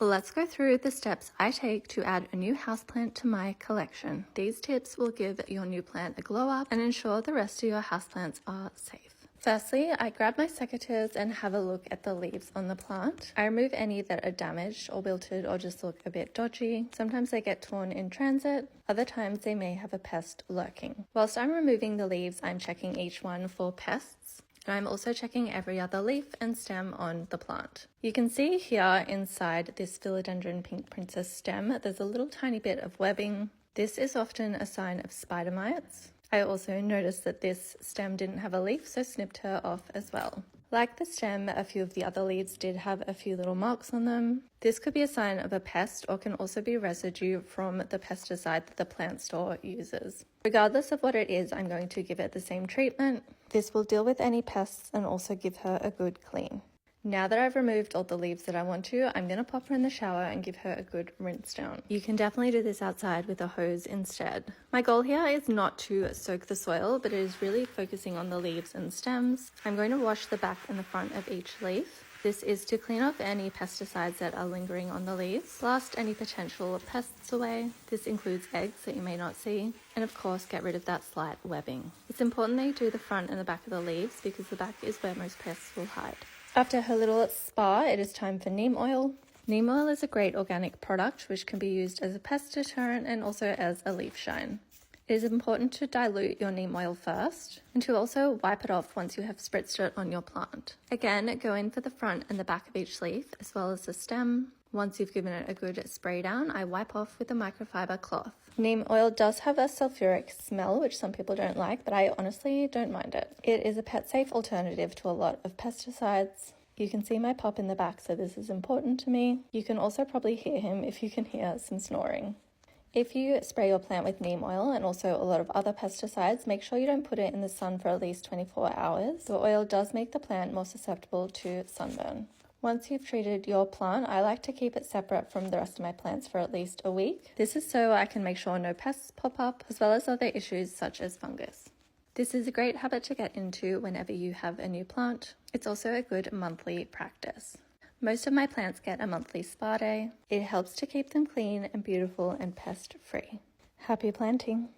Let's go through the steps I take to add a new houseplant to my collection. These tips will give your new plant a glow up and ensure the rest of your houseplants are safe. Firstly, I grab my secateurs and have a look at the leaves on the plant. I remove any that are damaged or wilted or just look a bit dodgy. Sometimes they get torn in transit, other times they may have a pest lurking. Whilst I'm removing the leaves, I'm checking each one for pests. And I'm also checking every other leaf and stem on the plant. You can see here inside this Philodendron Pink Princess stem, there's a little tiny bit of webbing. This is often a sign of spider mites. I also noticed that this stem didn't have a leaf, so snipped her off as well. Like the stem, a few of the other leaves did have a few little marks on them. This could be a sign of a pest or can also be residue from the pesticide that the plant store uses. Regardless of what it is, I'm going to give it the same treatment. This will deal with any pests and also give her a good clean. Now that I've removed all the leaves that I want to, I'm going to pop her in the shower and give her a good rinse down. You can definitely do this outside with a hose instead. My goal here is not to soak the soil, but it is really focusing on the leaves and stems. I'm going to wash the back and the front of each leaf. This is to clean off any pesticides that are lingering on the leaves, blast any potential pests away. This includes eggs that you may not see, and of course get rid of that slight webbing. It's important that you do the front and the back of the leaves because the back is where most pests will hide. After her little spa, it is time for neem oil. Neem oil is a great organic product which can be used as a pest deterrent and also as a leaf shine. It is important to dilute your neem oil first and to also wipe it off once you have spritzed it on your plant. Again, go in for the front and the back of each leaf as well as the stem. Once you've given it a good spray down, I wipe off with a microfiber cloth. Neem oil does have a sulfuric smell, which some people don't like, but I honestly don't mind it. It is a pet-safe alternative to a lot of pesticides. You can see my pup in the back, so this is important to me. You can also probably hear him if you can hear some snoring. If you spray your plant with neem oil and also a lot of other pesticides, make sure you don't put it in the sun for at least 24 hours. The oil does make the plant more susceptible to sunburn. Once you've treated your plant, I like to keep it separate from the rest of my plants for at least a week. This is so I can make sure no pests pop up, as well as other issues such as fungus. This is a great habit to get into whenever you have a new plant. It's also a good monthly practice. Most of my plants get a monthly spa day. It helps to keep them clean and beautiful and pest-free. Happy planting!